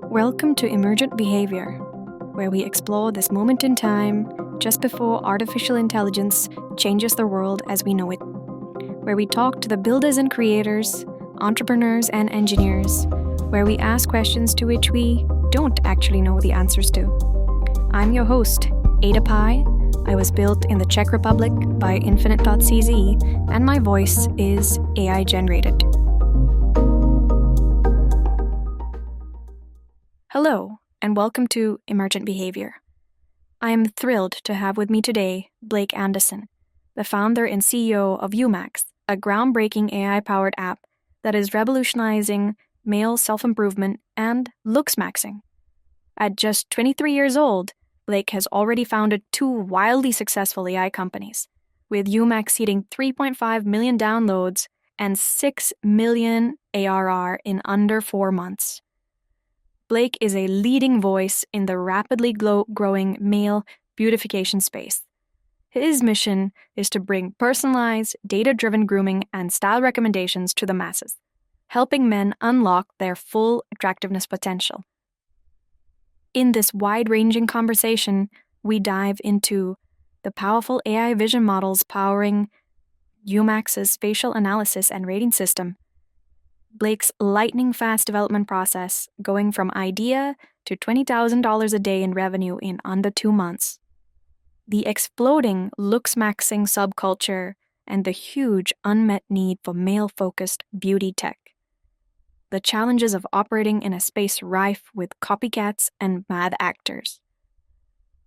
Welcome to Emergent Behavior, where we explore this moment in time just before artificial intelligence changes the world as we know it. Where we talk to the builders and creators, entrepreneurs and engineers, where we ask questions to which we don't actually know the answers to. I'm your host, Ada Pai. I was built in the Czech Republic by Infinite.cz, and my voice is AI generated. Hello, and welcome to Emergent Behavior. I am thrilled to have with me today Blake Anderson, the founder and CEO of Umax, a groundbreaking AI-powered app that is revolutionizing male self-improvement and looksmaxxing. At just 23 years old, Blake has already founded 2 wildly successful AI companies, with Umax hitting 3.5 million downloads and 6 million ARR in under 4 months. Blake is a leading voice in the rapidly growing male beautification space. His mission is to bring personalized, data-driven grooming and style recommendations to the masses, helping men unlock their full attractiveness potential. In this wide-ranging conversation, we dive into the powerful AI vision models powering Umax's facial analysis and rating system, Blake's lightning-fast development process, going from idea to $20,000 a day in revenue in under 2 months, the exploding looksmaxxing subculture, and the huge unmet need for male-focused beauty tech, the challenges of operating in a space rife with copycats and mad actors,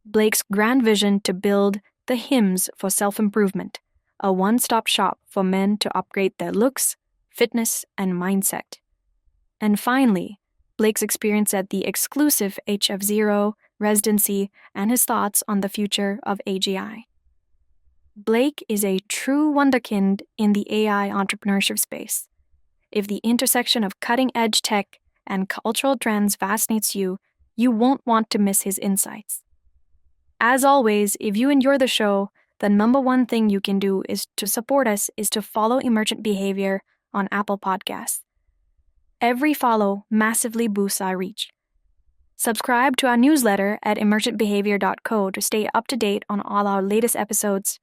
Blake's grand vision to build the Hims for self-improvement, a one-stop shop for men to upgrade their looks, fitness, and mindset. And finally, Blake's experience at the exclusive HF0 residency and his thoughts on the future of AGI. Blake is a true wonderkind in the AI entrepreneurship space. If the intersection of cutting-edge tech and cultural trends fascinates you, you won't want to miss his insights. As always, if you enjoy the show, the number one thing you can do is to support us is to follow Emergent Behavior on Apple Podcasts. Every follow massively boosts our reach. Subscribe to our newsletter at emergentbehavior.co to stay up to date on all our latest episodes.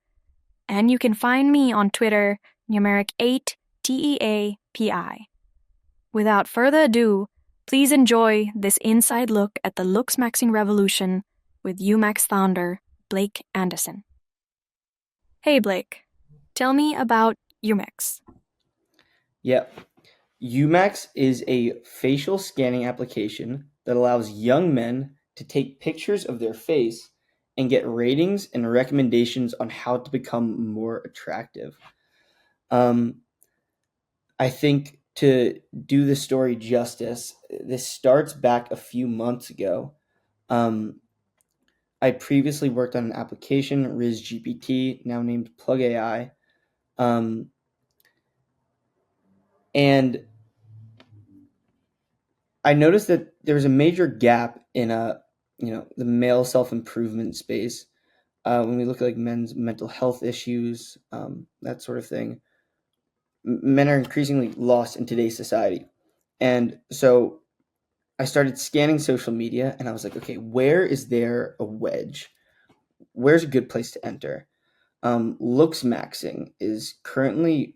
And you can find me on Twitter, numeric 8 TEAPI. Without further ado, please enjoy this inside look at the looksmaxxing revolution with Umax founder Blake Anderson. Hey Blake, tell me about Umax. Yeah. Umax is a facial scanning application that allows young men to take pictures of their face and get ratings and recommendations on how to become more attractive. I think to do the story justice, this starts back a few months ago. I previously worked on an application, RizGPT, now named Plug AI. And I noticed that there was a major gap in the male self-improvement space when we look at like men's mental health issues, that sort of thing. Men are increasingly lost in today's society, and so I started scanning social media, and I was like, okay, where is there a wedge? Where's a good place to enter? Looksmaxxing is currently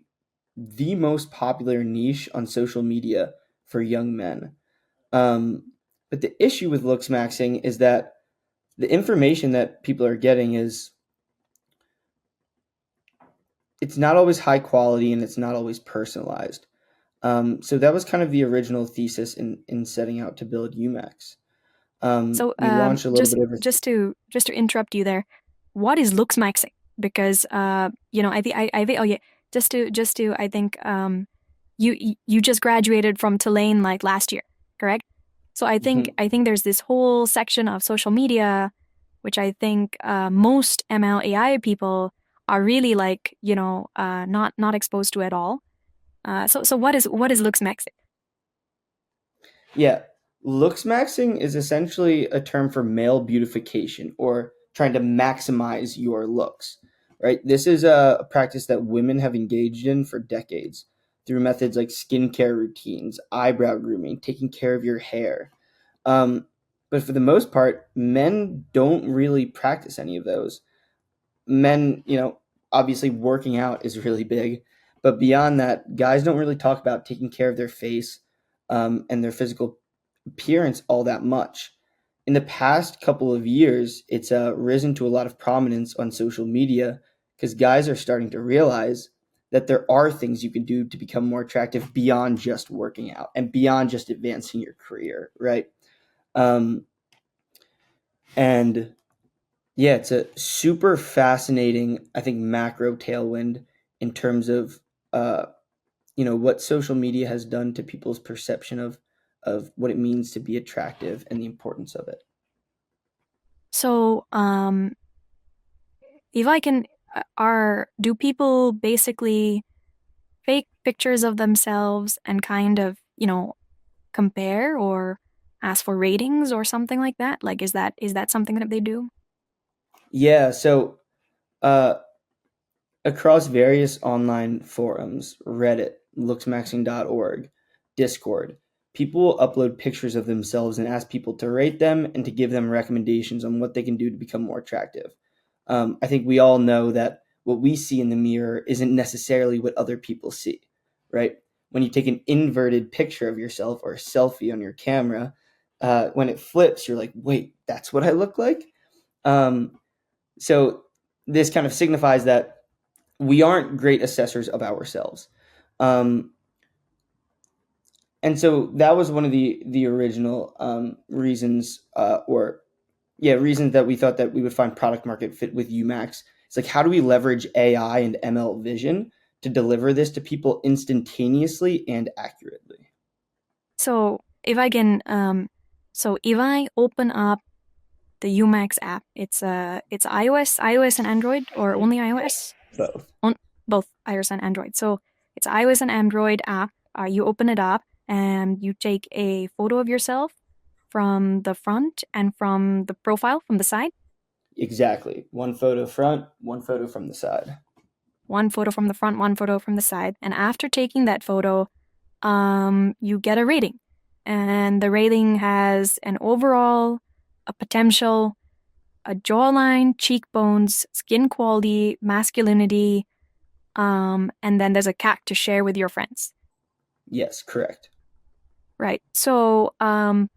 the most popular niche on social media for young men. But the issue with looksmaxxing is that the information that people are getting it's not always high quality and it's not always personalized. So that was kind of the original thesis in setting out to build Umax. We launched a little bit of just to interrupt you there. What is looksmaxxing? Because I think you just graduated from Tulane like last year, correct? So I think there's this whole section of social media, which I think most ML AI people are really like not exposed to at all. So what is looksmaxxing? Yeah, looksmaxxing is essentially a term for male beautification or trying to maximize your looks. Right? This is a practice that women have engaged in for decades through methods like skincare routines, eyebrow grooming, taking care of your hair. Um, but for the most part, men don't really practice any of those. Men, obviously working out is really big, but beyond that, guys don't really talk about taking care of their face and their physical appearance all that much. In the past couple of years, it's risen to a lot of prominence on social media because guys are starting to realize that there are things you can do to become more attractive beyond just working out and beyond just advancing your career, right? Um, and yeah, it's a super fascinating, I think, macro tailwind in terms of what social media has done to people's perception of what it means to be attractive and the importance of it. So, if I can, do people basically fake pictures of themselves and kind of, compare or ask for ratings or something like that? Like, is that something that they do? Yeah, so uh, across various online forums, Reddit, looksmaxxing.org, Discord, people will upload pictures of themselves and ask people to rate them and to give them recommendations on what they can do to become more attractive. I think we all know that what we see in the mirror isn't necessarily what other people see, right? When you take an inverted picture of yourself or a selfie on your camera, when it flips, you're like, wait, that's what I look like? Um, so this kind of signifies that we aren't great assessors of ourselves. Um, and so that was one of the original reasons, reasons that we thought that we would find product market fit with Umax. It's like, how do we leverage AI and ML vision to deliver this to people instantaneously and accurately? So, if I open up the Umax app, it's iOS and Android, or only iOS? Both. On both iOS and Android. So it's iOS and Android app. You open it up and you take a photo of yourself from the front and from the profile from the side. Exactly. One photo front, one photo from the side. One photo from the front, one photo from the side. And after taking that photo, you get a rating. And the rating has an overall, a potential, a jawline, cheekbones, skin quality, masculinity, and then there's a CAC to share with your friends. Yes, correct. Right. So, in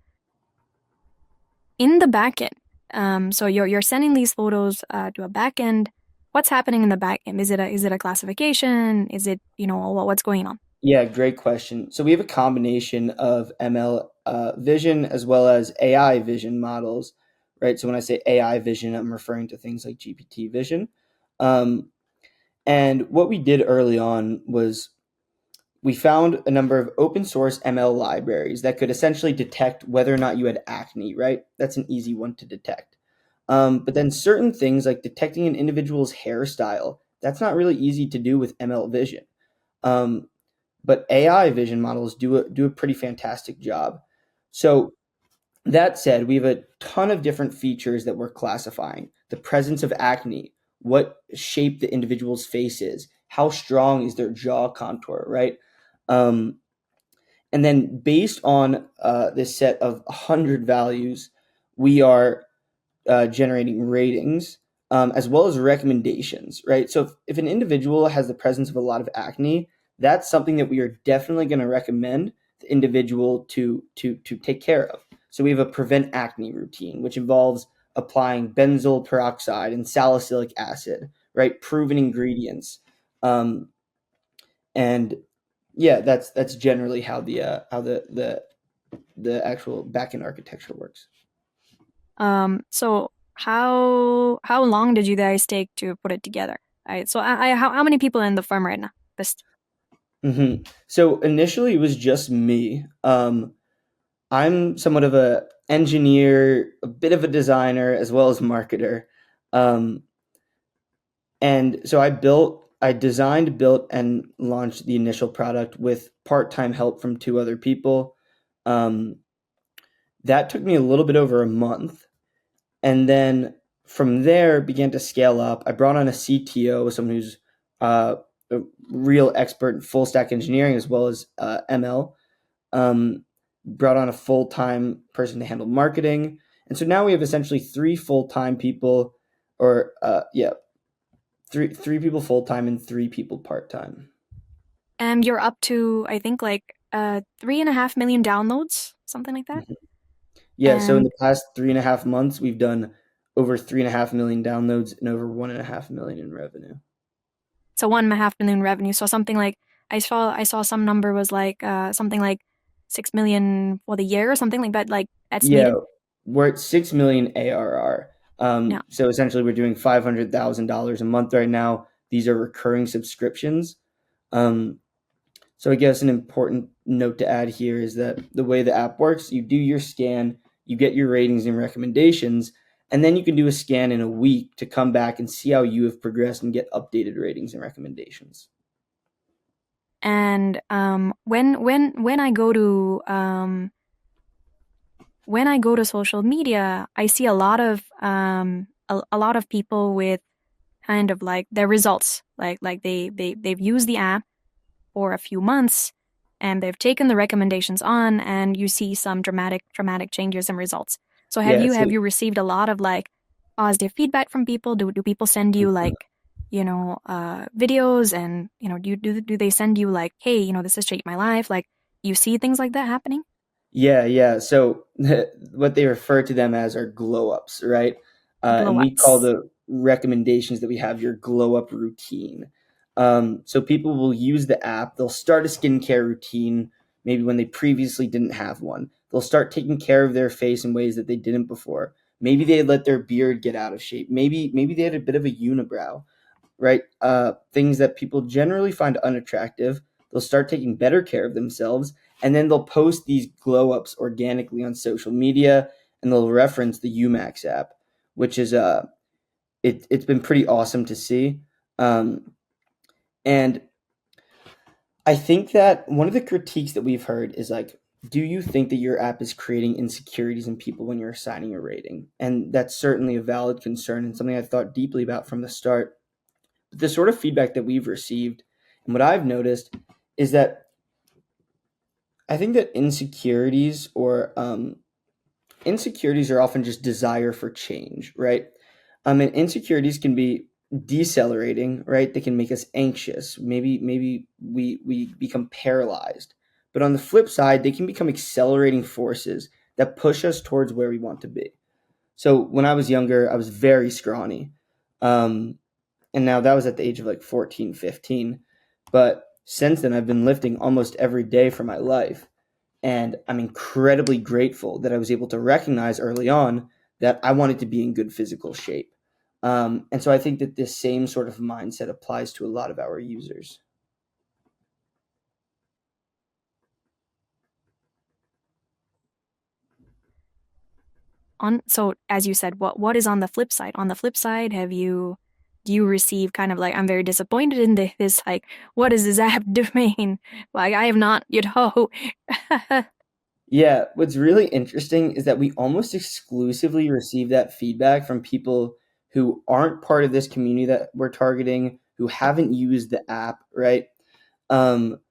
the backend, so you're sending these photos to a backend. What's happening in the backend? Is it a classification? Is it what's going on? Yeah, great question. So we have a combination of ML vision as well as AI vision models, right? So when I say AI vision, I'm referring to things like GPT vision. Um, and what we did early on was we found a number of open source ML libraries that could essentially detect whether or not you had acne, right? That's an easy one to detect. But then certain things like detecting an individual's hairstyle, that's not really easy to do with ML vision. Um, but AI vision models do a pretty fantastic job. So that said, we have a ton of different features that we're classifying. The presence of acne, what shape the individual's face is, how strong is their jaw contour, right? Um, and then based on this set of 100 values, we are generating ratings as well as recommendations, right? So if an individual has the presence of a lot of acne, that's something that we are definitely going to recommend the individual to take care of. So we have a prevent acne routine, which involves applying benzoyl peroxide and salicylic acid, right? Proven ingredients, and yeah, that's generally how the actual backend architecture works. So how long did you guys take to put it together? Right. So how many people in the firm right now? This So initially, it was just me. I'm somewhat of a engineer, a bit of a designer, as well as marketer. Um, and so I designed, built, and launched the initial product with part-time help from two other people. Um, that took me a little bit over a month, and then from there began to scale up. I brought on a CTO, someone who's uh, a real expert in full stack engineering as well as ML. Brought on a full time person to handle marketing, and so now we have essentially three full time people, or three people full time and three people part time. And you're up to, I think, like 3.5 million downloads, something like that. Yeah, so in And the past 3.5 months, we've done over 3.5 million downloads and over 1.5 million in revenue. so 1.5 million revenue. So something like I saw some number was like something like 6 million for the year or something like that, like Yeah, estimated. we're at 6 million ARR. Yeah. So essentially, we're doing $500,000 a month right now. These are recurring subscriptions. Um, So I guess an important note to add here is that the way the app works, you do your scan, you get your ratings and recommendations, and then you can do a scan in a week to come back and see how you have progressed and get updated ratings and recommendations. And when I go to social media, I see a lot of a lot of people with kind of like their results, like they've used the app for a few months and they've taken the recommendations on, and you see some dramatic changes in results. So Yeah, have you received a lot of like positive feedback from people? Do people send you like, videos, and do they send you like, hey, this has changed my life? Like, you see things like that happening? yeah. So what they refer to them as are glow ups, right? Glow And we call ups. the recommendations that we have your glow up routine. So people will use the app. They'll start a skincare routine, maybe when they previously didn't have one. They'll start taking care of their face in ways that they didn't before. Maybe they let their beard get out of shape. Maybe they had a bit of a unibrow, right? Things that people generally find unattractive. They'll start taking better care of themselves, and then they'll post these glow ups organically on social media, and they'll reference the Umax app, which is it's been pretty awesome to see. And I think that one of the critiques that we've heard is like, do you think that your app is creating insecurities in people when you're assigning a rating? And that's certainly a valid concern and something I've thought deeply about from the start. The sort of feedback that we've received and what I've noticed is that I think that insecurities are often just desire for change, right? And insecurities can be decelerating, right? They can make us anxious. Maybe we become paralyzed. But on the flip side, they can become accelerating forces that push us towards where we want to be. So when I was younger, I was very scrawny. Um, and now that was at the age of like 14, 15. But since then, I've been lifting almost every day for my life. And I'm incredibly grateful that I was able to recognize early on that I wanted to be in good physical shape. And so I think that this same sort of mindset applies to a lot of our users. On So as you said, what is on the flip side? On the flip side, do you receive kind of like, I'm very disappointed in this, like, what is this app doing? Like, I have not, Yeah, what's really interesting is that we almost exclusively receive that feedback from people who aren't part of this community that we're targeting, who haven't used the app, right? Um,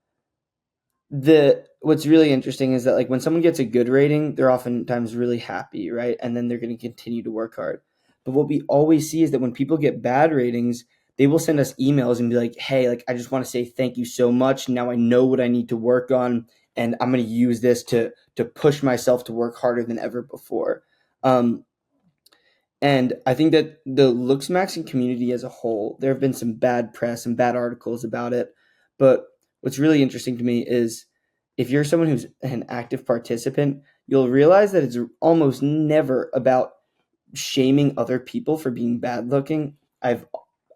the What's really interesting is that like when someone gets a good rating, they're oftentimes really happy, right? And then they're going to continue to work hard. But what we always see is that when people get bad ratings, they will send us emails and be like, "Hey, like I just want to say thank you so much. Now I know what I need to work on, and I'm going to use this to push myself to work harder than ever before." Um, and I think that the Looksmaxxing community as a whole, there have been some bad press and bad articles about it. But what's really interesting to me is if you're someone who's an active participant, you'll realize that it's almost never about shaming other people for being bad looking. I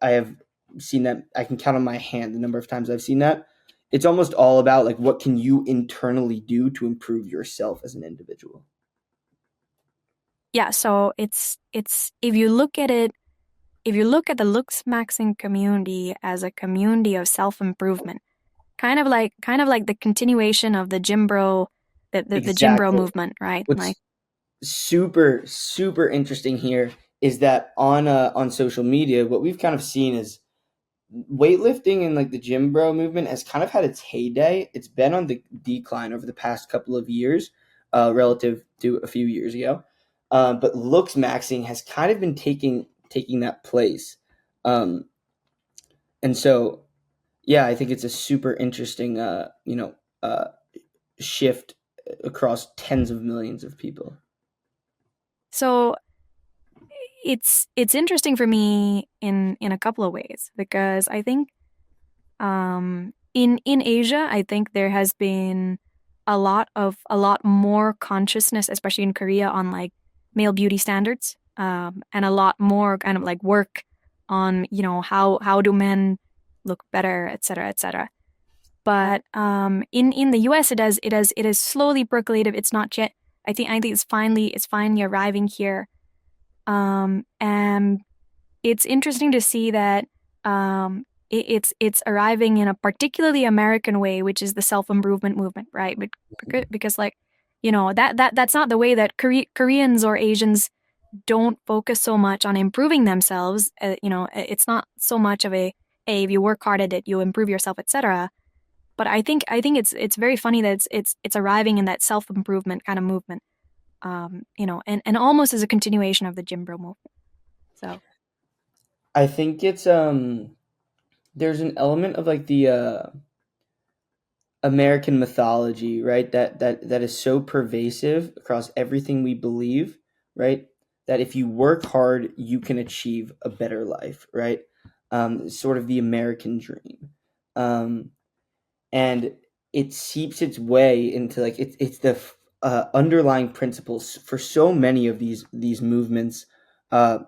have seen that. I can count on my hand the number of times I've seen that. It's almost all about like what can you internally do to improve yourself as an individual. yeah. So it's if you look at it, if you look at the Looksmaxxing community as a community of self-improvement, kind of like the continuation of the gym bro, the gym bro Exactly. movement, right? Like, What's super interesting here is that on social media, what we've kind of seen is weightlifting and like the gym bro movement has kind of had its heyday. It's been on the decline over the past couple of years, relative to a few years ago. But looksmaxxing has kind of been taking that place, um, and so yeah, I think it's a super interesting, shift across tens of millions of people. So it's interesting for me in a couple of ways because I think in Asia, I think there has been a lot more consciousness, especially in Korea, on like male beauty standards, and a lot more kind of like work on how do men look better, et cetera, et cetera. But in the U.S., it has slowly percolated. It's not yet. I think it's finally arriving here. And it's interesting to see that it's arriving in a particularly American way, which is the self improvement movement, right? But because like that's not the way that Koreans or Asians don't focus so much on improving themselves. It's not so much of a hey, if you work hard at it, you'll improve yourself, etc. But I think it's very funny that it's arriving in that self improvement kind of movement, and almost as a continuation of the gym bro movement. So I think it's there's an element of like the American mythology, right? That is so pervasive across everything we believe, right? That if you work hard, you can achieve a better life, right? Sort of the American dream, um, and it seeps its way into like it's the underlying principles for so many of these movements. Uh,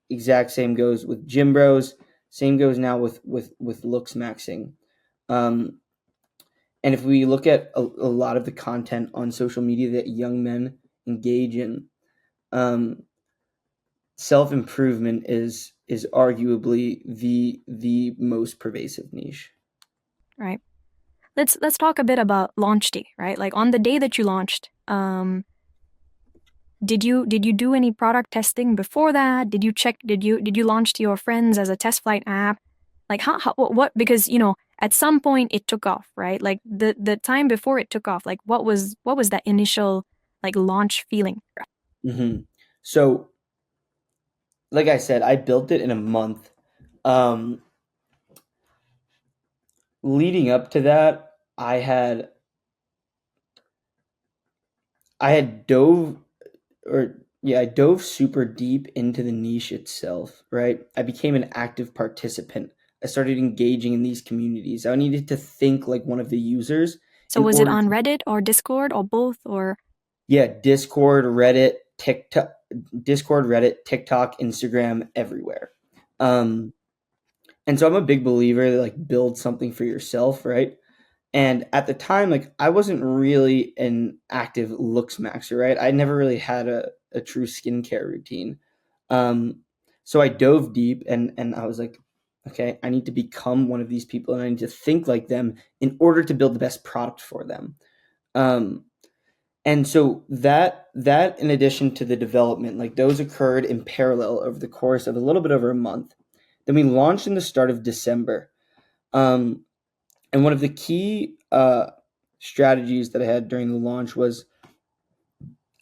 exact same goes with gym bros. Same goes now with looks maxing. Um, and if we look at a lot of the content on social media that young men engage in, um, self improvement is arguably the most pervasive niche. right. Let's talk a bit about launch day, right? Like on the day that you launched, did you do any product testing before that? Did you launch to your friends as a test flight app? Like how what because at some point it took off, right? Like the time before it took off, like what was that initial like launch feeling? Mm-hmm. So, like I said, I built it in a month. Um, Leading up to that, I had dove or yeah, I dove super deep into the niche itself, right? I became an active participant. I started engaging in these communities. I needed to think like one of the users So in was it order on to, Reddit or Discord or both or yeah, Discord, Reddit, TikTok, Discord, Reddit, TikTok, Instagram, everywhere. Um, and so I'm a big believer that like build something for yourself, right? And at the time, like I wasn't really an active looks maxer, right? I never really had a true skincare routine. Um, so I dove deep and I was like, okay, I need to become one of these people and I need to think like them in order to build the best product for them. Um, and so that in addition to the development, like those occurred in parallel over the course of a little bit over a month. Then we launched in the start of December. Um, and one of the key strategies that I had during the launch was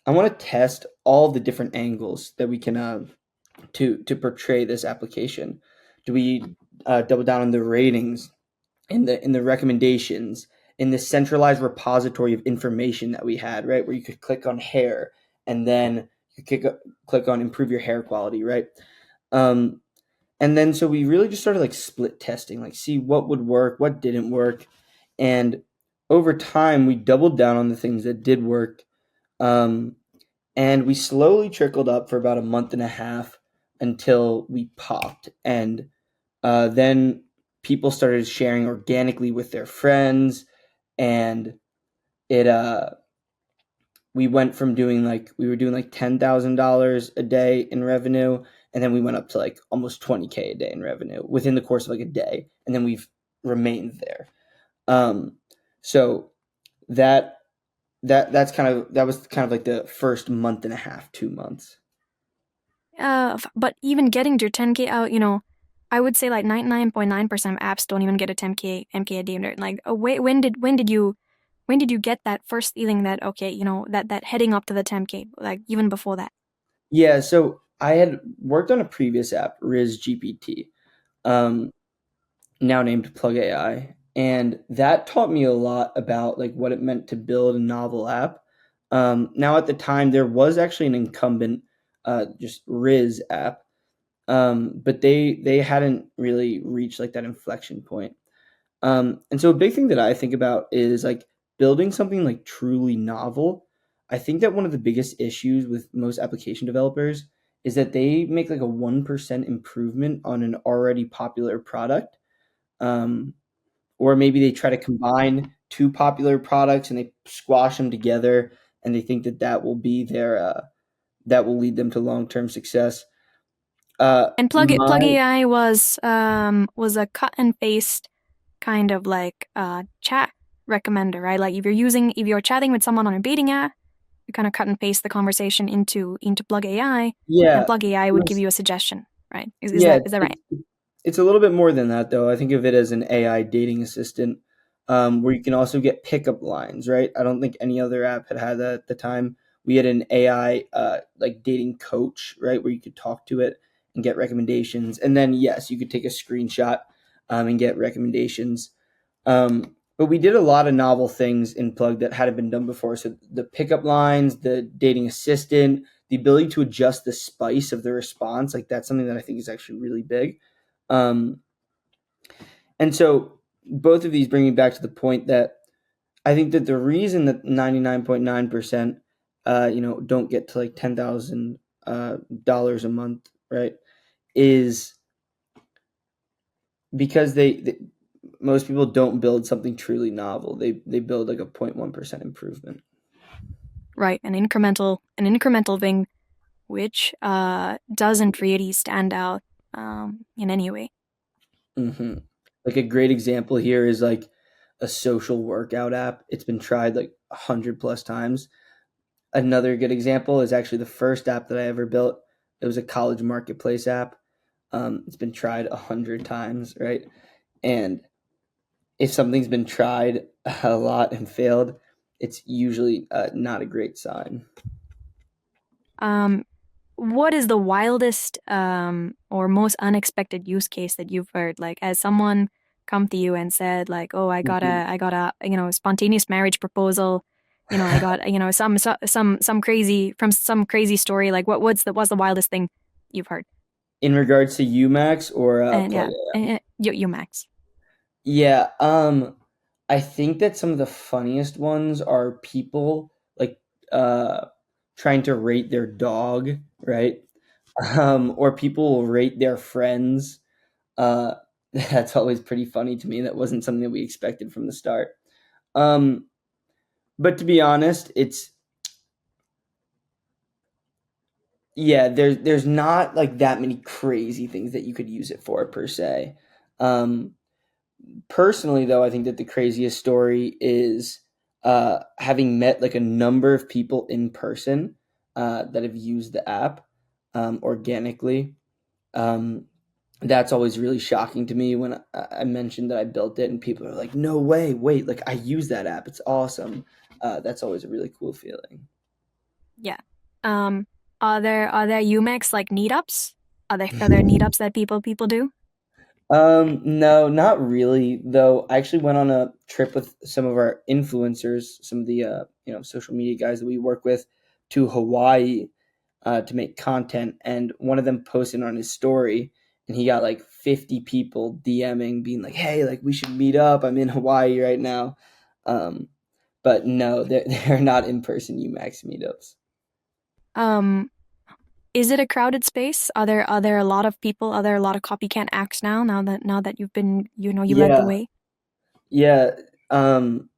I want to test all the different angles that we can to portray this application. Do we double down on the ratings, in the recommendations, in the centralized repository of information that we had, right, where you could click on hair and then you could click on improve your hair quality, right? Um, and then so we really just started like split testing, like see what would work, what didn't work, and over time we doubled down on the things that did work. Um, and we slowly trickled up for about a month and a half until we popped. And then people started sharing organically with their friends, and it we went from doing like we were doing like $10,000 a day in revenue, and then we went up to like almost 20K a day in revenue within the course of like a day, and then we've remained there. Um, so that that was kind of like the first month and a half, 2 months. but even getting to 10K out, I would say like 99.9% of apps don't even get a 10K MK a day. Like, when did you get that first feeling that okay, that heading up to the 10K, like even before that? Yeah, so I had worked on a previous app, Riz GPT, um, now named Plug AI, and that taught me a lot about like what it meant to build a novel app. Now at the time there was actually an incumbent, just Riz app, but they hadn't really reached like that inflection point. And so a big thing that I think about is like building something like truly novel. I think that one of the biggest issues with most application developers is that they make like a 1% improvement on an already popular product. Um, or maybe they try to combine two popular products and they squash them together and they think that that will be that will lead them to long-term success. And My Plug AI was a cut and paste kind of like chat recommender, right? Like if you're chatting with someone on a dating app, you kind of cut and paste the conversation into Plug AI, and Yeah, Plug AI it would give was you a suggestion, right? Yeah, Is that right? it's a little bit more than that, though. I think of it as an AI dating assistant, where you can also get pickup lines, right? I don't think any other app had that at the time. We had an AI like dating coach, right, where you could talk to it and get recommendations, and then yes, you could take a screenshot and get recommendations. But we did a lot of novel things in Plug that hadn't been done before. So the pickup lines, the dating assistant, the ability to adjust the spice of the response, like that's something that I think is actually really big. Um, and so both of these bring me back to the point that I think that the reason that 99.9%, don't get to like $10,000 dollars a month, right, is because they most people don't build something truly novel. They build like a 0.1% improvement. Right, an incremental thing which doesn't really stand out in any way. Hmm. Like a great example here is like a social workout app. It's been tried like 100 plus times. Another good example is actually the first app that I ever built. It was a college marketplace app. It's been tried 100 times, right? And if something's been tried a lot and failed, it's usually not a great sign. Um, what is the wildest or most unexpected use case that you've heard? Like, as someone come to you and said, like, "Oh, Mhm. I got a, spontaneous marriage proposal. I got, some crazy from some crazy story. Like, what's the wildest thing you've heard?" In regards to Umax or And Plug yeah, AI? you Max. Yeah, I think that some of the funniest ones are people like uh trying to rate their dog, right? Or people will rate their friends. Uh that's always pretty funny to me. That wasn't something that we expected from the start. Um but to be honest, it's yeah, there's not like that many crazy things that you could use it for per se. Um Personally, though, I think that the craziest story is having met like a number of people in person that have used the app organically. Um, that's always really shocking to me when I mentioned that I built it, and people are like, "No way! Wait, like I use that app. It's awesome." That's always a really cool feeling. Yeah. Um, are there Umax like meetups? Are there meetups that people do? No, not really. Though I actually went on a trip with some of our influencers, some of the social media guys that we work with, to Hawaii to make content, and one of them posted on his story, and he got like 50 people DMing, being like, "Hey, like we should meet up. I'm in Hawaii right now." Um, but no, they're they're not in person Umax meetups. Um, is it a crowded space? Are there a lot of people? Are there a lot of copycat acts now? Now that you've been, you led the Yeah, way. yeah. Um,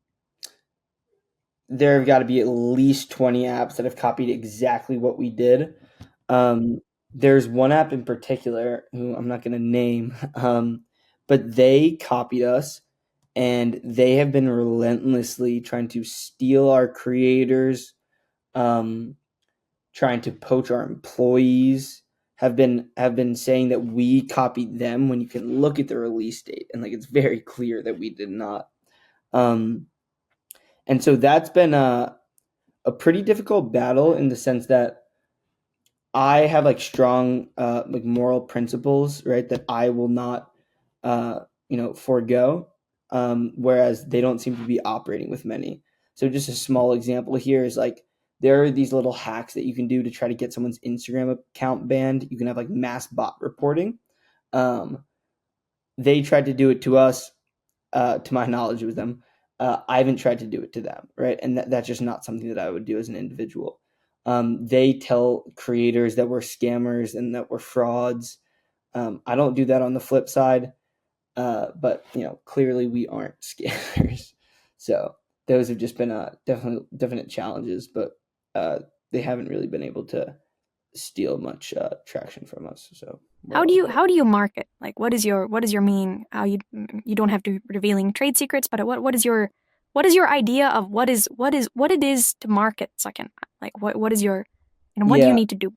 there have got to be at least 20 apps that have copied exactly what we did. Um, there's one app in particular who I'm not going to name, but they copied us and they have been relentlessly trying to steal our creators, um, trying to poach our employees, have been saying that we copied them when you can look at the release date and like it's very clear that we did not. Um, and so that's been a pretty difficult battle in the sense that I have like strong like moral principles, right? That I will not forego. Whereas they don't seem to be operating with many. So just a small example here is like there are these little hacks that you can do to try to get someone's Instagram account banned. You can have like mass bot reporting. Um, they tried to do it to us. To my knowledge, with them. I haven't tried to do it to them, right? And that's just not something that I would do as an individual. They tell creators that we're scammers and that we're frauds. I don't do that on the flip side, but clearly we aren't scammers. So those have just been definite challenges, but they haven't really been able to steal much traction from us. So How do you market? Like, what is your main? How you don't have to revealing trade secrets, but what is your idea of what it is to market? Second, like what is your, what do you yeah, need to do?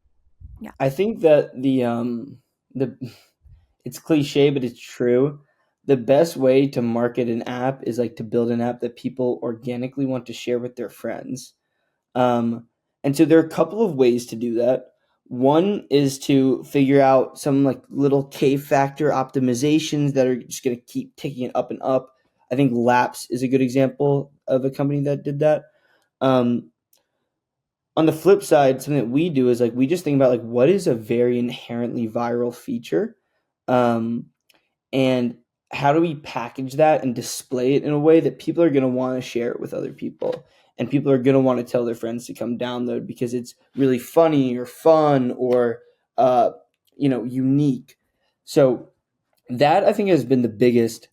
Yeah. I think that the it's cliche, but it's true. The best way to market an app is like to build an app that people organically want to share with their friends. Um, and so there are a couple of ways to do that. One is to figure out some like little K factor optimizations that are just going to keep ticking it up and up. I think Laps is a good example of a company that did that. Um, on the flip side, something that we do is like we just think about like what is a very inherently viral feature, um, and how do we package that and display it in a way that people are going to want to share it with other people, and people are going to want to tell their friends to come download because it's really funny or fun or uh, unique. So that I think has been the biggest.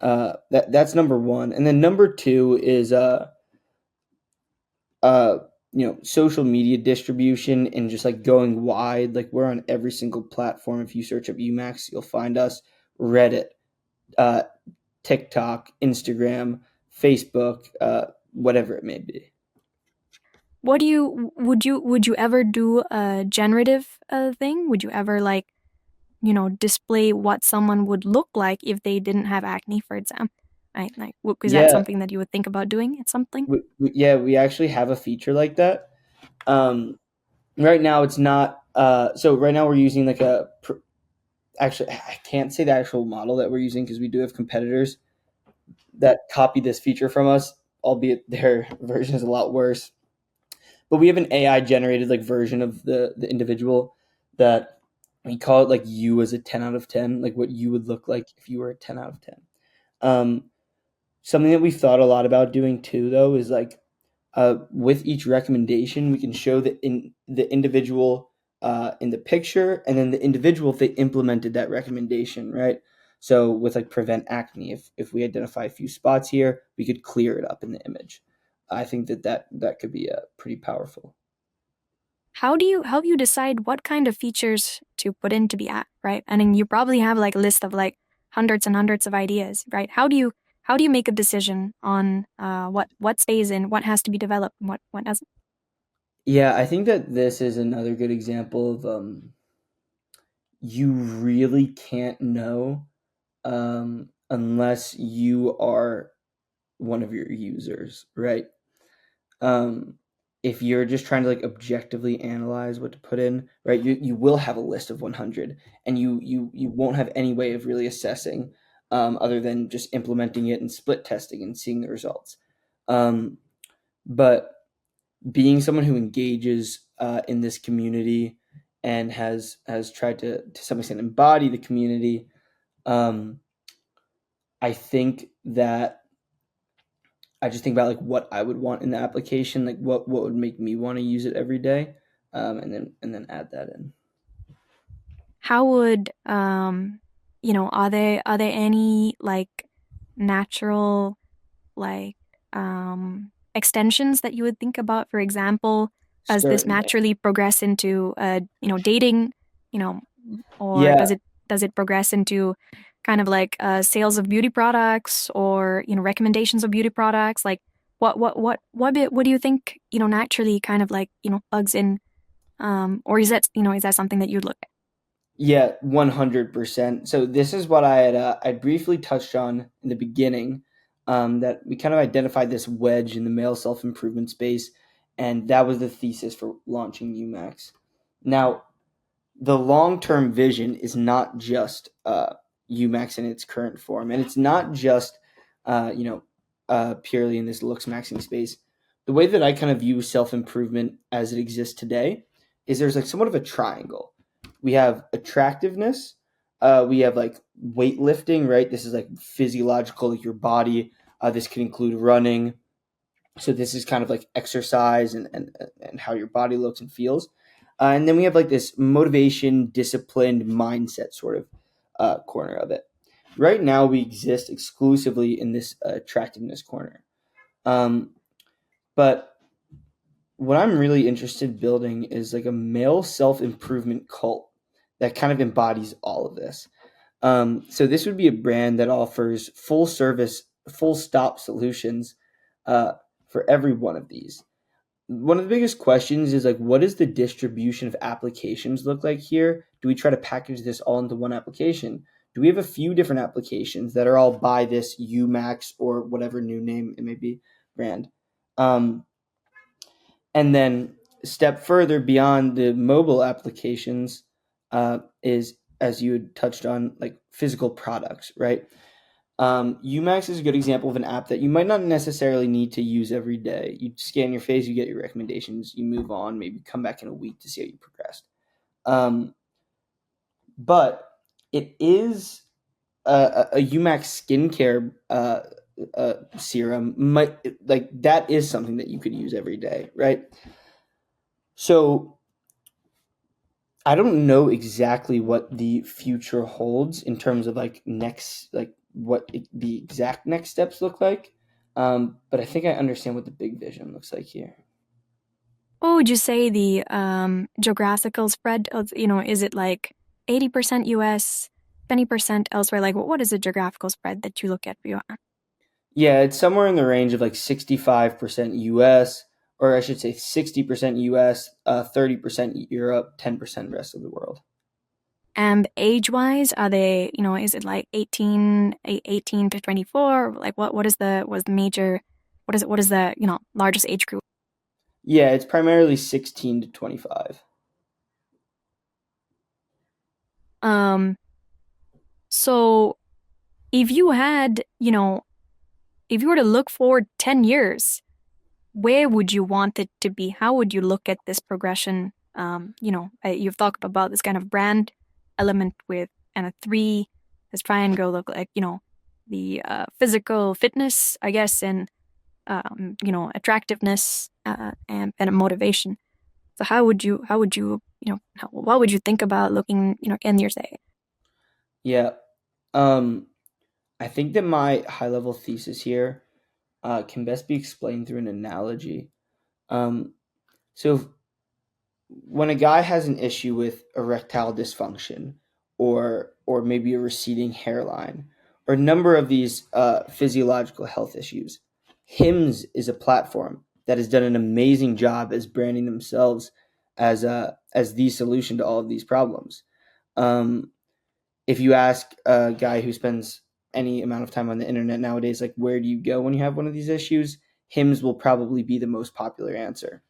That's number one, and then number two is uh social media distribution and just like going wide. Like we're on every single platform. If you search up Umax, you'll find us. Reddit, uh TikTok, Instagram, Facebook, whatever it may be. What do you would you ever do a generative thing? Would you ever like display what someone would look like if they didn't have acne, for example? Right, like, is that Yeah, something that you would think about doing at something? we actually have a feature like that. Right now it's not. So right now we're using like actually I can't say the actual model that we're using because we do have competitors that copy this feature from us, albeit their version is a lot worse. But we have an AI generated like version of the individual that we call it like you as a 10 out of 10, like what you would look like if you were a 10 out of 10. Um, Something that we've thought a lot about doing too, though, is like with each recommendation, we can show the individual in the picture, and then the individual if they implemented that recommendation, right? So with like prevent acne, if we identify a few spots here, we could clear it up in the image. I think that could be pretty powerful. How do you decide what kind of features to put into the app, right? And then you probably have like a list of like hundreds and hundreds of ideas, right? How do you make a decision on what stays in, what has to be developed, and what doesn't? Yeah, I think that this is another good example of you really can't know unless you are one of your users, right? Um, if you're just trying to like objectively analyze what to put in, right, you will have a list of 100, and you won't have any way of really assessing other than just implementing it and split testing and seeing the results. Um, but being someone who engages in this community and has tried to some extent embody the community, um, I think that I just think about like what I would want in the application, like what would make me want to use it every day, and then add that in. How would are there any like natural like extensions that you would think about? For example, does this Certainly, naturally progress into dating, you know, or yeah, does it progress into kind of like sales of beauty products, or recommendations of beauty products? Like what do you think naturally kind of like plugs in Or is that something that you'd look at? Yeah, 100%. So this is what I briefly touched on in the beginning, that we kind of identified this wedge in the male self-improvement space, and that was the thesis for launching Umax. Now, the long-term vision is not just Umax in its current form, and it's not just purely in this looksmaxxing space. The way that I kind of view self-improvement as it exists today is there's like somewhat of a triangle. We have attractiveness, we have like weightlifting, right? This is like physiological, like your body. This can include running. So this is kind of like exercise and how your body looks and feels. And then we have like this motivation, disciplined mindset sort of corner of it. Right now, we exist exclusively in this attractiveness corner. Um, but what I'm really interested in building is like a male self improvement cult that kind of embodies all of this. So this would be a brand that offers full service, full stop solutions uh, for every one of these. One of the biggest questions is like, what does the distribution of applications look like here? Do we try to package this all into one application? Do we have a few different applications that are all by this Umax or whatever new name it may be brand? Um, and then step further beyond the mobile applications is, as you had touched on, like physical products, right? Umax is a good example of an app that you might not necessarily need to use every day. You scan your face, you get your recommendations, you move on, maybe come back in a week to see how you progressed. Um, but it is a Umax skincare serum. Like that is something that you could use every day, right? So I don't know exactly what the future holds in terms of like what the exact next steps look like. But I think I understand what the big vision looks like here. What would you say the geographical spread of, is it like 80% US, 20% elsewhere? Like, what is the geographical spread that you look at for you? Yeah, it's somewhere in the range of like 65% US, or I should say 60% US, 30% Europe, 10% rest of the world. And age-wise, are they, is it like 18 to 24? Like, what is the major, what is the, largest age group? Yeah, it's primarily 16 to 25. Um, so if you had, if you were to look forward 10 years, where would you want it to be? How would you look at this progression? You've talked about this kind of brand element with and a three, this triangle look like, the physical fitness, I guess, and attractiveness and motivation. So what would you think about looking, 10 years ahead? Yeah. Um, I think that my high level thesis here can best be explained through an analogy. Um, so when a guy has an issue with erectile dysfunction, or maybe a receding hairline, or a number of these physiological health issues, Hims is a platform that has done an amazing job as branding themselves as the solution to all of these problems. Um, if you ask a guy who spends any amount of time on the internet nowadays, like where do you go when you have one of these issues, Hims will probably be the most popular answer.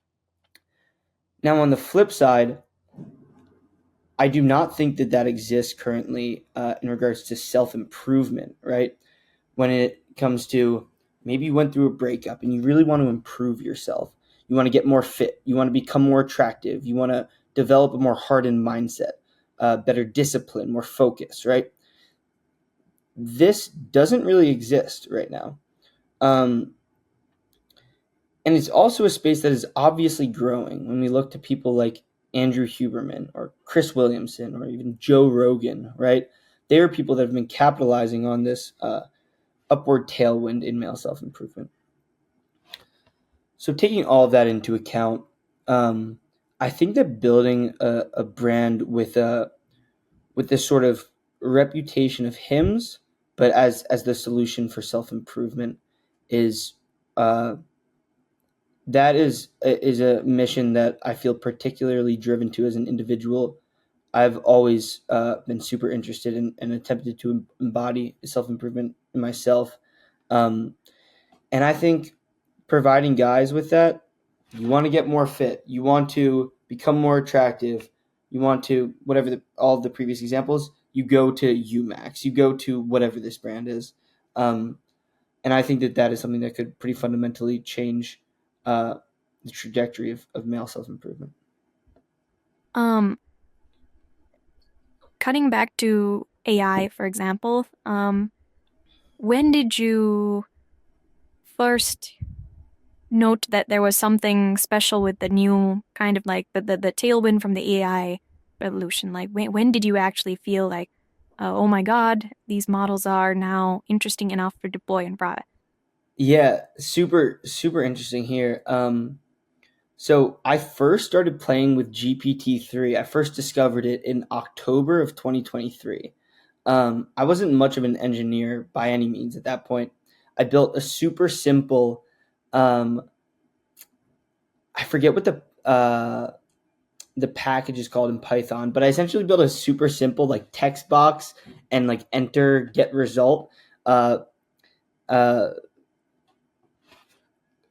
Now, on the flip side, I do not think that that exists currently in regards to self improvement, right? When it comes to maybe you went through a breakup and you really want to improve yourself, you want to get more fit, you want to become more attractive, you want to develop a more hardened mindset, better discipline, more focus, right? This doesn't really exist right now. Um, and it's also a space that is obviously growing when we look to people like Andrew Huberman or Chris Williamson or even Joe Rogan, right? They are people that have been capitalizing on this upward tailwind in male self improvement. So, taking all of that into account, I think that building a brand with this sort of reputation of hymns, but as the solution for self improvement, is that is a mission that I feel particularly driven to as an individual. I've always been super interested in and attempted to embody self improvement in myself. Um, and I think providing guys with that, you want to get more fit, you want to become more attractive, you want to, whatever all of the previous examples, you go to Umax, you go to whatever this brand is. Um, and I think that that is something that could pretty fundamentally change uh, the trajectory of male self improvement. Um, Cutting back to AI, for example, when did you first note that there was something special with the new kind of like the tailwind from the AI revolution? Like when did you actually feel like, oh my God, these models are now interesting enough to deploy in product? Yeah, super interesting here. So I first started playing with GPT-3. I first discovered it in October of 2023. I wasn't much of an engineer by any means at that point. I built a super simple, um, I forget what the package is called in Python, but I essentially built a super simple like text box and like enter get result, uh, uh,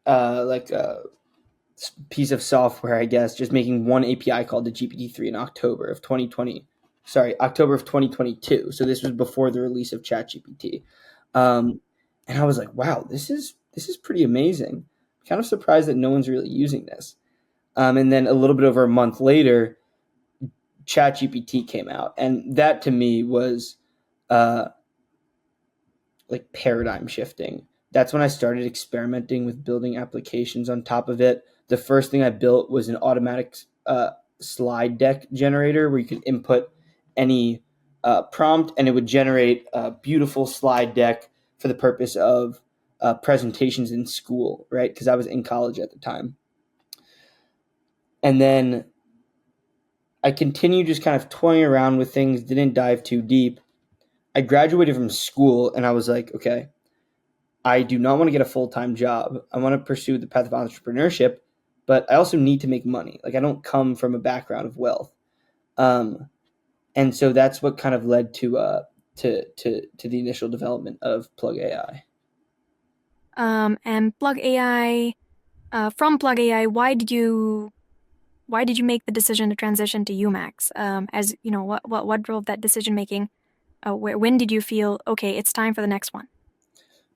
like piece of software, I guess, just making one API called to GPT-3 in October of 2020. Sorry, October of 2022. So this was before the release of ChatGPT. And I was like, wow, this is pretty amazing. Kind of surprised that no one's really using this. And then a little bit over a month later, ChatGPT came out, and that to me was uh, like paradigm shifting. That's when I started experimenting with building applications on top of it. The first thing I built was an automatic slide deck generator where you could input any prompt and it would generate a beautiful slide deck for the purpose of presentations in school, right? Because I was in college at the time. And then I continued just kind of toying around with things, didn't dive too deep. I graduated from school and I was like, okay, I do not want to get a full time job. I want to pursue the path of entrepreneurship, but I also need to make money. Like I don't come from a background of wealth, um, and so that's what kind of led to the initial development of Plug AI. And Plug AI, from Plug AI, why did you make the decision to transition to Umax? As you know, what drove that decision making? When did you feel okay? It's time for the next one.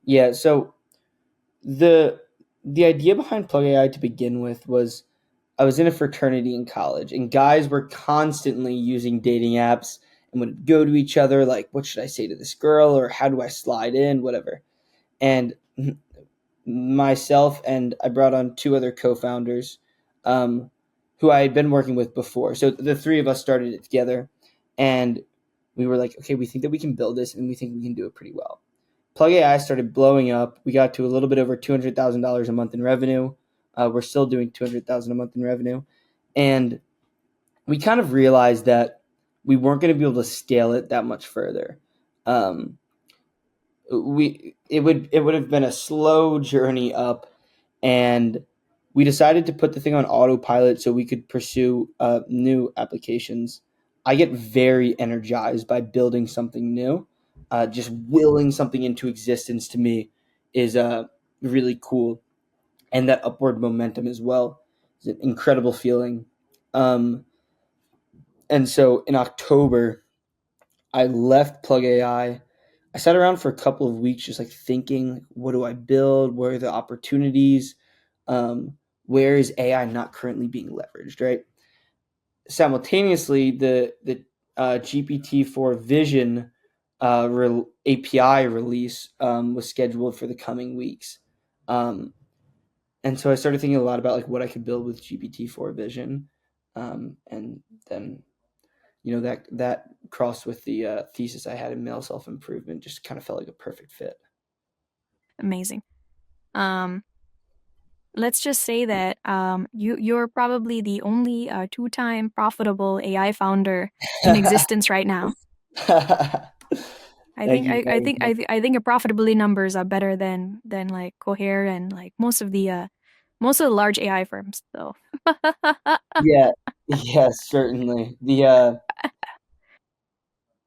Yeah, so the the idea behind Plug AI to begin with was I was in a fraternity in college, and guys were constantly using dating apps and would go to each other like, "What should I say to this girl?" or "How do I slide in?" Whatever. And myself and I brought on two other co-founders, um, who I had been working with before. So the three of us started it together, and we were like, okay, we think that we can build this, and we think we can do it pretty well. Plug AI started blowing up. We got to a little bit over $200,000 a month in revenue. We're still doing 200,000 a month in revenue, and we kind of realized that we weren't going to be able to scale it that much further. Um, it would have been a slow journey up, and we decided to put the thing on autopilot so we could pursue new applications. I get very energized by building something new. Just willing something into existence to me is really cool, and that upward momentum as well is an incredible feeling. Um, and so in October, I left Plug AI. I sat around for a couple of weeks just like thinking, what do I build? Where are the opportunities? Where is AI not currently being leveraged, right? Simultaneously, the GPT-4 Vision API release was scheduled for the coming weeks. Um, and so I started thinking a lot about like what I could build with GPT-4 Vision. And then that crossed with the thesis I had in male self improvement, just kind of felt like a perfect fit. Amazing. Um, let's just say that you're probably the only two-time profitable AI founder in existence right now. I Thank think you I, I very think much. I, I think your profitability numbers are better than like Cohere and like most of the Most of the large AI firms, though. Yeah, yeah, certainly.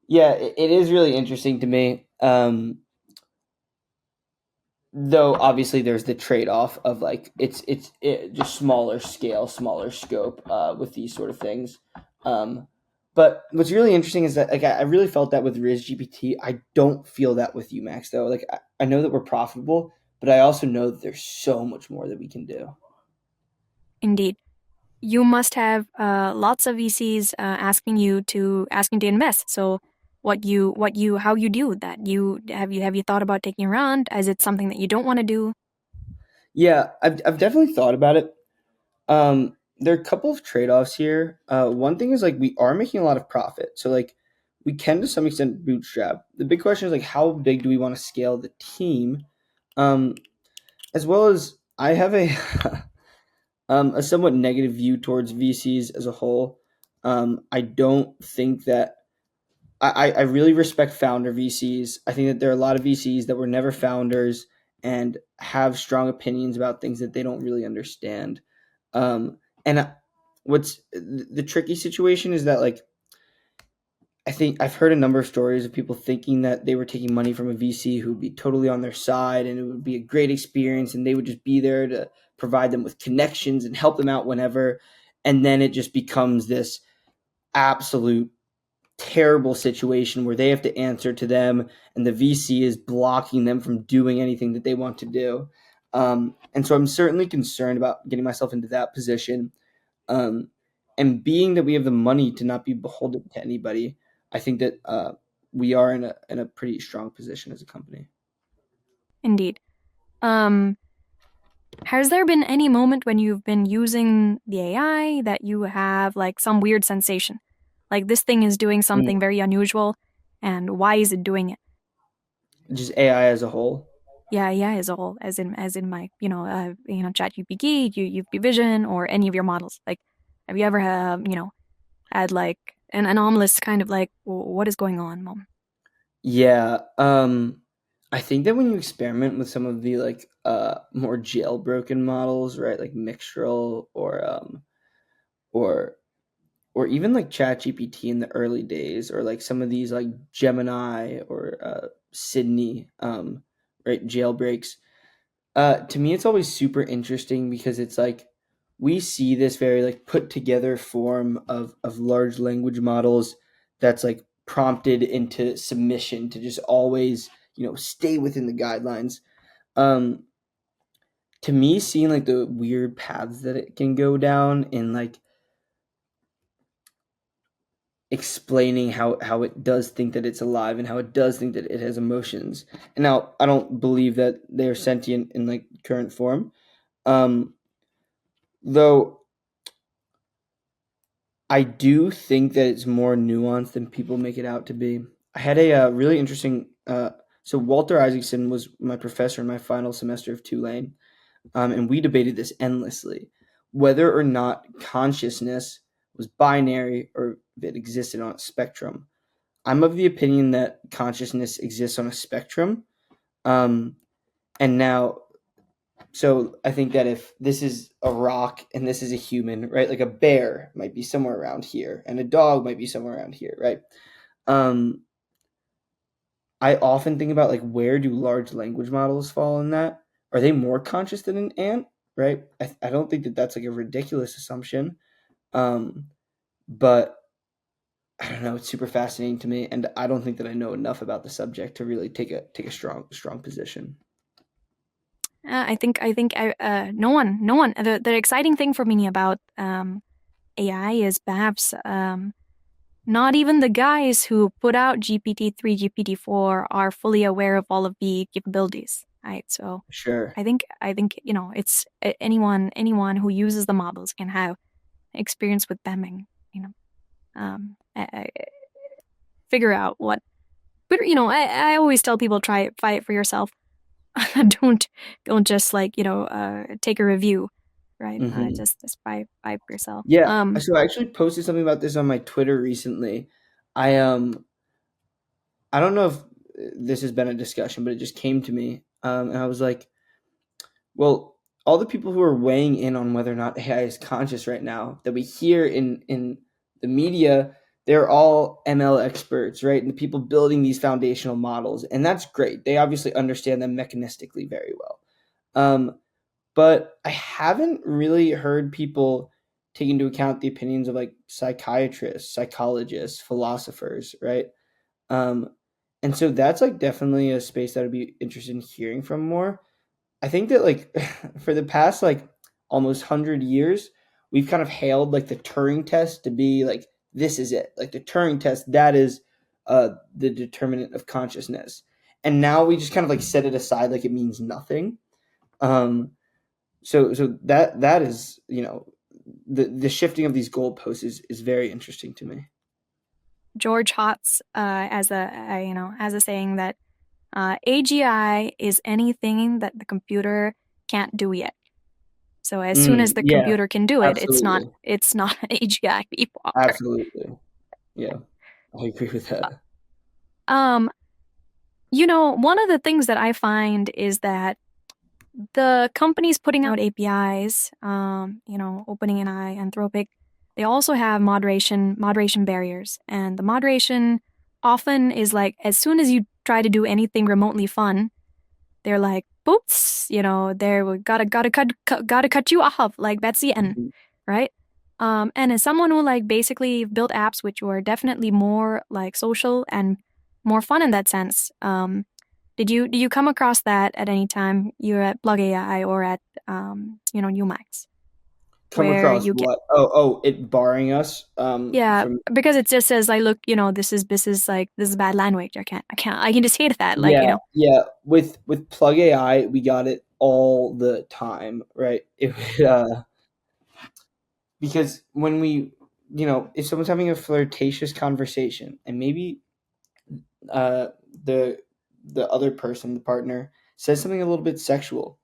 Yeah, it is really interesting to me. Though obviously there's the trade-off of like just smaller scale, smaller scope with these sort of things. Um, but what's really interesting is that like I really felt that with RizGPT. I don't feel that with Umax though. Like I know that we're profitable, but I also know that there's so much more that we can do. Indeed. You must have lots of VCs asking to invest. So how you do that? Have you thought about taking a round? Is it something that you don't want to do? Yeah, I've definitely thought about it. There are a couple of trade-offs here. One thing is like we are making a lot of profit, so like we can to some extent bootstrap. The big question is like how big do we want to scale the team, um, as well as I have a somewhat negative view towards VCs as a whole. I don't think that I really respect founder VCs. I think that there are a lot of VCs that were never founders and have strong opinions about things that they don't really understand. And what's the tricky situation is that like I think I've heard a number of stories of people thinking that they were taking money from a VC who would be totally on their side and it would be a great experience and they would just be there to provide them with connections and help them out whenever. And then it just becomes this absolute terrible situation where they have to answer to them and the VC is blocking them from doing anything that they want to do. And so I'm certainly concerned about getting myself into that position. Um, and being that we have the money to not be beholden to anybody, I think that we are in a pretty strong position as a company. Indeed. Um, has there been any moment when you've been using the AI that you have like some weird sensation? Like this thing is doing Mm, something very unusual, and why is it doing it? just AI as a whole. Yeah, yeah, as a whole, as in my, ChatGPT, UV Vision, or any of your models. Like, have you ever had like an anomalous kind of like, what is going on moment? Yeah. I think that when you experiment with some of the like more jailbroken models, right, like Mixtral or or even like ChatGPT in the early days, or like some of these like Gemini or Sydney, right, jailbreaks. To me, it's always super interesting because it's like we see this very like put together form of large language models that's like prompted into submission to just always stay within the guidelines. Um, to me, seeing like the weird paths that it can go down in like explaining how it does think that it's alive and how it does think that it has emotions. And now I don't believe that they're sentient in like current form. Um, though I do think that it's more nuanced than people make it out to be. I had a really interesting. So Walter Isaacson was my professor in my final semester of Tulane, and we debated this endlessly, whether or not consciousness was binary or if it existed on a spectrum. I'm of the opinion that consciousness exists on a spectrum. Um, and now, so I think that if this is a rock and this is a human, right? Like a bear might be somewhere around here, and a dog might be somewhere around here, right? Um, I often think about like where do large language models fall in that? Are they more conscious than an ant? Right? I don't think that that's like a ridiculous assumption. Um, but I don't know. It's super fascinating to me, and I don't think that I know enough about the subject to really take a strong position. No one. The exciting thing for me about AI is perhaps not even the guys who put out GPT-3, GPT-4 are fully aware of all of the capabilities, right? So Sure. I think it's anyone who uses the models can have experience with them and you know figure out what. But I always tell people try it for yourself. don't don't just like take a review, right? Hmm. Just buy it for yourself. Yeah. So I actually posted something about this on my Twitter recently. I I don't know if this has been a discussion, but it just came to me, and I was like, well. all the people who are weighing in on whether or not AI is conscious right now that we hear in the media, they're all ML experts, right? And the people building these foundational models, and that's great. They obviously understand them mechanistically very well. Um, but I haven't really heard people take into account the opinions of like psychiatrists, psychologists, philosophers, right? Um, and so that's like definitely a space that I'd be interested in hearing from more. I think that like for the past like almost 100 years, we've kind of hailed like the Turing test to be like this is it. Like the Turing test, that is the determinant of consciousness. And now we just kind of like set it aside like it means nothing. Um, so that is, the shifting of these goalposts is very interesting to me. George Hotz, as a saying that AGI is anything that the computer can't do yet. So as soon as the Yeah, computer can do it, absolutely. it's not AGI people. Absolutely. Yeah. I agree with that. Um, one of the things that I find is that the companies putting out APIs, OpenAI, Anthropic, they also have moderation barriers, and the moderation often is like as soon as you try to do anything remotely fun, they're like, "Boops," there we gotta cut you off like that's the end, Mhm. right? And as someone who like basically built apps which were definitely more like social and more fun in that sense, did you come across that at any time you're at Plug AI or at Umax Come where across you get what? Oh, it barring us yeah from. because it just says like look this is like this is bad language I can just hate that like Yeah, yeah. With Plug AI, we got it all the time, right? Because when if someone's having a flirtatious conversation and maybe uh, the the other person, the partner, says something a little bit sexual,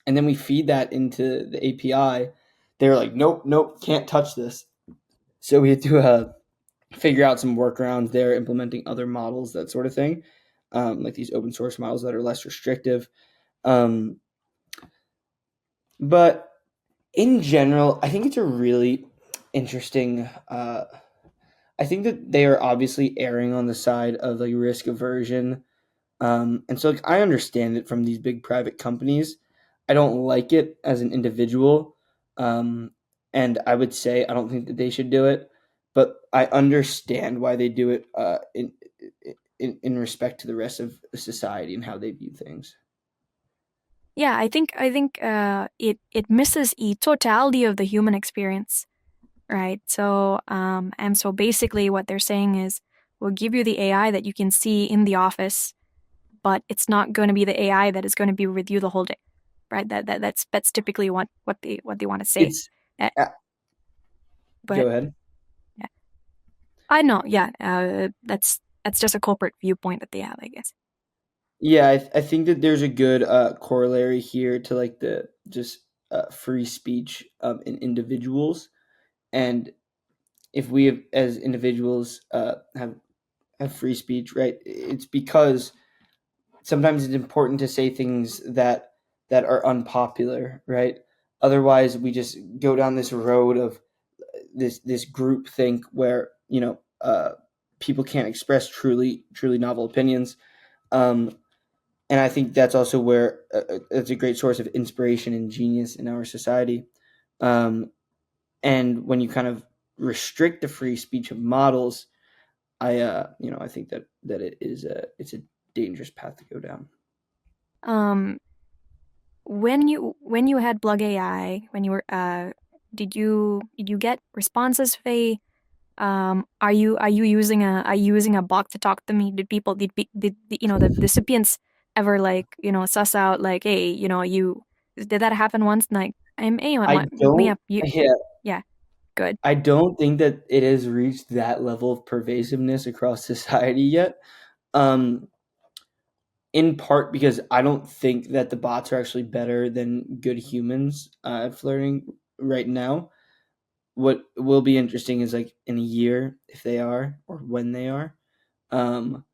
and then we feed that into the API, they're like, nope, nope, can't touch this. So we had to figure out some workarounds there, implementing other models, that sort of thing, like these open source models that are less restrictive. Um, but in general, I think it's a really interesting. I think that they are obviously erring on the side of like risk aversion. And so like I understand it from these big private companies. I don't like it as an individual. Um, and I would say I don't think that they should do it, but I understand why they do it in respect to the rest of society and how they view things. yeah I think it misses the totality of the human experience, right? So basically what they're saying is we'll give you the AI that you can see in the office, but it's not going to be the AI that is going to be with you the whole day, right? That's typically what they want to say. It's Uh, uh, but Go ahead. yeah, I know, yeah, that's just a corporate viewpoint that they have, I guess. Yeah, I think that there's a good corollary here to like the just free speech in individuals, and if we have, as individuals have free speech, right? It's because sometimes it's important to say things that are unpopular, right? Otherwise, we just go down this road of this group think where people can't express truly novel opinions. Um, and I think that's also where it's a great source of inspiration and genius in our society. Um, and when you kind of restrict the free speech of models, I think that it's a dangerous path to go down. Um, when you had Plug AI, when you were did you get responses, Faye? Are you using a bot to talk to me? Did the recipients ever like suss out like hey you did that happen once like hey I yeah don't, you yeah, yeah good. I don't think that it has reached that level of pervasiveness across society yet. Um, in part because I don't think that the bots are actually better than good humans at flirting right now. What will be interesting is like in a year if they are or when they are. Um,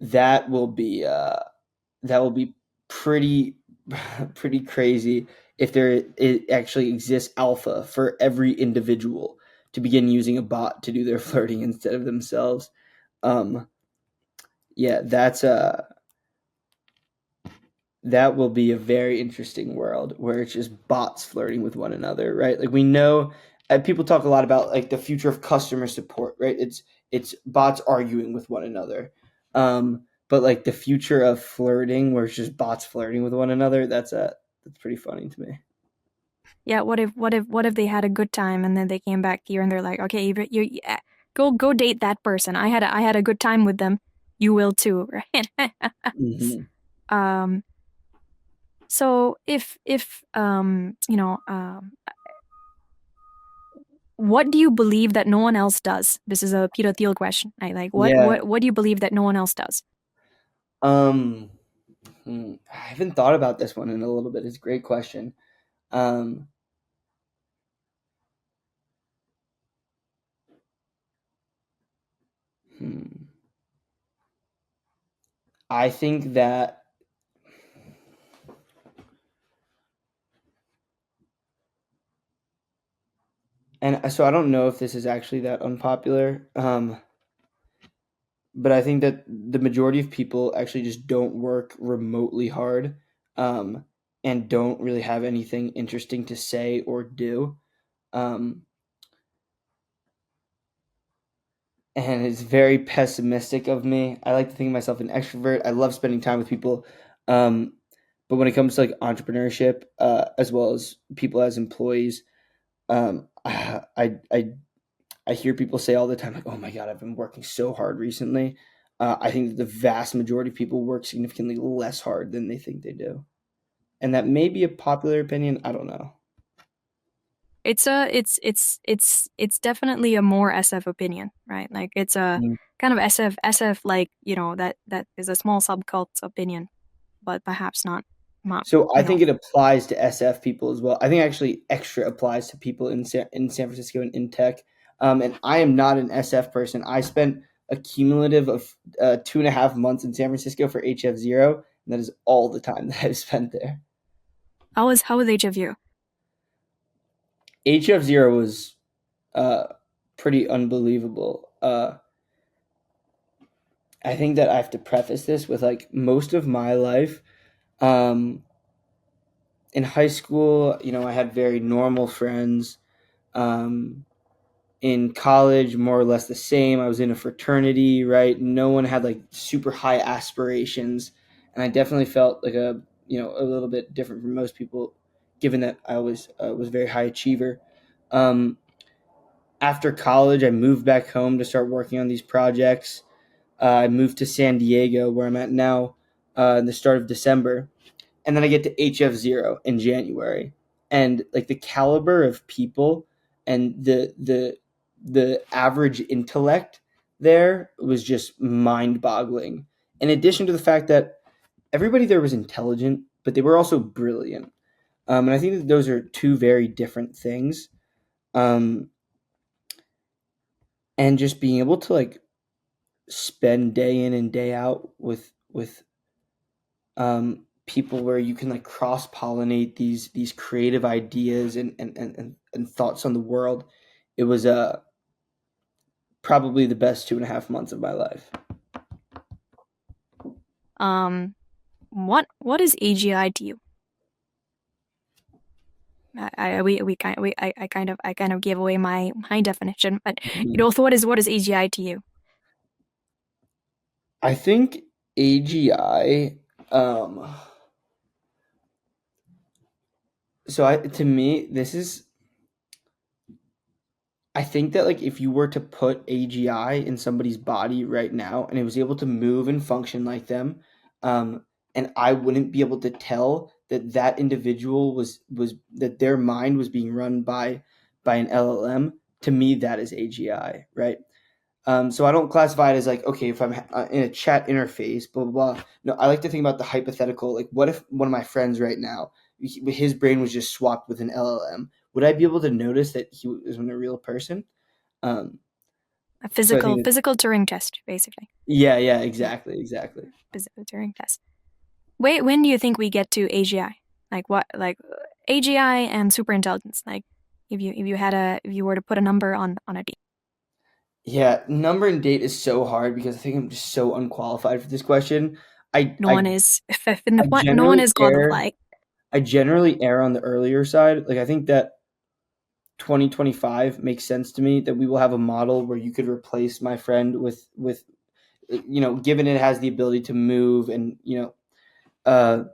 that will be pretty pretty crazy if there it actually exists alpha for every individual to begin using a bot to do their flirting instead of themselves. Um, yeah, that will be a very interesting world where it's just bots flirting with one another, right? Like we know, people talk a lot about like the future of customer support, right? It's bots arguing with one another. But like the future of flirting, where it's just bots flirting with one another, that's pretty funny to me. Yeah, what if they had a good time and then they came back here and they're like, okay, yeah, go date that person. I had a good time with them. You will too, right? Hmm. um, so if what do you believe that no one else does? This is a Peter Thiel question. I like Yeah. what do you believe that no one else does? Um, I haven't thought about this one in a little bit. It's a great question. Um, hmm. I think that, and so I don't know if this is actually that unpopular, but I think that the majority of people actually just don't work remotely hard, um, and don't really have anything interesting to say or do. Um, and it's very pessimistic of me. I like to think of myself an extrovert. I love spending time with people. Um, but when it comes to like entrepreneurship, as well as people as employees, I hear people say all the time, like, "Oh my god, I've been working so hard recently." I think that the vast majority of people work significantly less hard than they think they do, and that may be a popular opinion. I don't know. It's definitely a more SF opinion, right? Like it's a Mm. kind of SF like, that is a small subcult's opinion, but perhaps not, So I you know. think it applies to SF people as well. I think actually extra applies to people in San Francisco and in tech. And I am not an SF person. I spent a cumulative of 2.5 months in San Francisco for HF0, and that is all the time that I've spent there. How was HFU? HF0 was uh, pretty unbelievable. I think that I have to preface this with like most of my life, um, in high school, I had very normal friends. Um, in college, more or less the same. I was in a fraternity, right? No one had like super high aspirations, and I definitely felt like a little bit different from most people, given that I was a very high achiever. Um, After college, I moved back home to start working on these projects. I moved to San Diego, where I'm at now, in the start of December, and then I get to HF0 in January, and like the caliber of people and the average intellect there was just mind boggling. In addition to the fact that everybody there was intelligent, but they were also brilliant, and I think that those are two very different things. Um, and just being able to like spend day in and day out with people where you can like cross pollinate these creative ideas and thoughts on the world. It was probably the best 2.5 months of my life. Um, what is AGI to you? We kind we I kind of gave away my definition, but Mhm. what is AGI to you? I think AGI. Um, to me, this is. I think that like if you were to put AGI in somebody's body right now and it was able to move and function like them, and I wouldn't be able to tell that that individual was that their mind was being run by an LLM. To me, that is AGI, right? So I don't classify it as like, okay, if I'm in a chat interface, blah blah blah. No, I like to think about the hypothetical. Like, what if one of my friends right now, his brain was just swapped with an LLM? Would I be able to notice that he was a real person? Um, A so I physical think that, physical Turing test, basically. yeah, yeah, Yeah, exactly, exactly. physical Turing test. when do you think we get to AGI? Like what? Like AGI and superintelligence. Like if you were to put a number on a date. Yeah, number and date is so hard because I think I'm just so unqualified for this question. I No I one is. I No one generally is err qualified. I generally err on the earlier side. Like I think that 2025 makes sense to me that we will have a model where you could replace my friend with given it has the ability to move and uh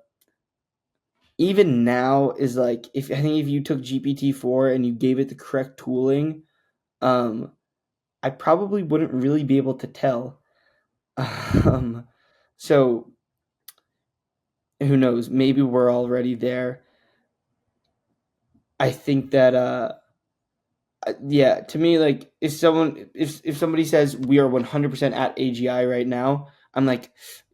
even now is like if I think if you took GPT-4 and you gave it the correct tooling, um I probably wouldn't really be able to tell. Um so who knows, maybe we're already there. I think that yeah, to me, like if somebody says we are 100% at AGI right now, I'm like,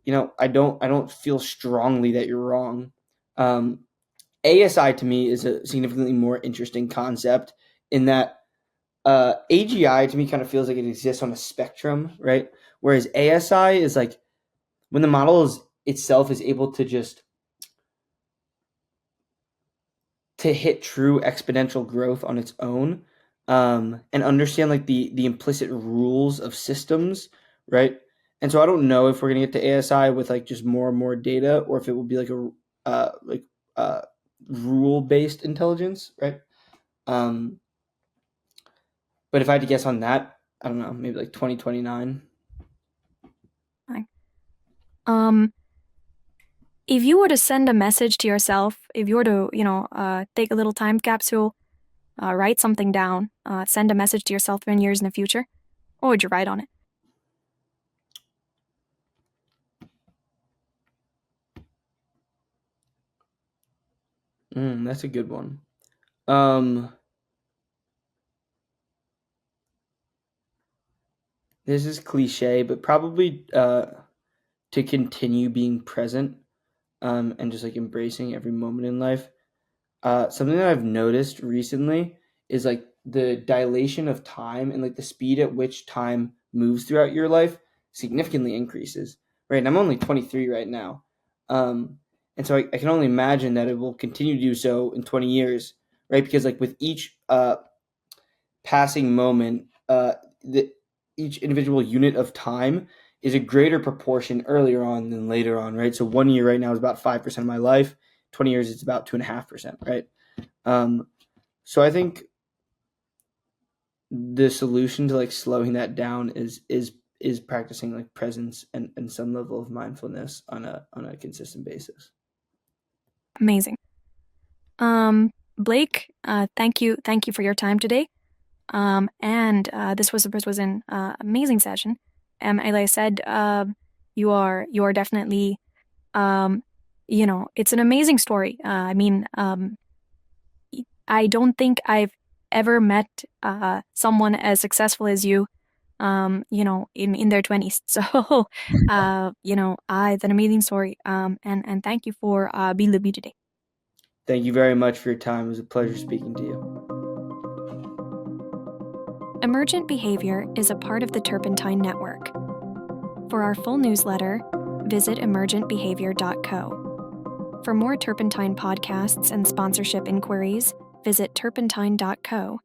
I don't feel strongly that you're wrong. ASI to me is a significantly more interesting concept in that AGI to me kind of feels like it exists on a spectrum, right? Whereas ASI is like when the model itself is able to just to hit true exponential growth on its own, and understand like the implicit rules of systems, right? And so I don't know if we're gonna get to ASI with like just more and more data, or if it will be like a like rule based intelligence, right? Um, but if I had to guess on that, I don't know, maybe like 2029. Um, if you were to send a message to yourself, if you were to, take a little time capsule, write something down, send a message to yourself 10 years in the future, what would you write on it? That's a good one. Um, this is cliche, but probably to continue being present, and just like embracing every moment in life. Something that I've noticed recently is like the dilation of time and like the speed at which time moves throughout your life significantly increases. Right, and I'm only 23 right now, and so I can only imagine that it will continue to do so in 20 years. Right, because like with each passing moment, each individual unit of time is a greater proportion earlier on than later on, right? So 1 year right now is about 5% of my life. 20 years, it's about 2.5%, right? So I think the solution to like slowing that down is practicing like presence and some level of mindfulness on a consistent basis. Amazing. Blake, thank you for your time today. And this was an amazing session. Like I said, you are definitely, it's an amazing story. I mean, I don't think I've ever met someone as successful as you, in their 20s. So, it's an amazing story. And thank you for being with me today. Thank you very much for your time. It was a pleasure speaking to you. Emergent Behavior is a part of the Turpentine Network. For our full newsletter, visit emergentbehavior.co. For more Turpentine podcasts and sponsorship inquiries, visit turpentine.co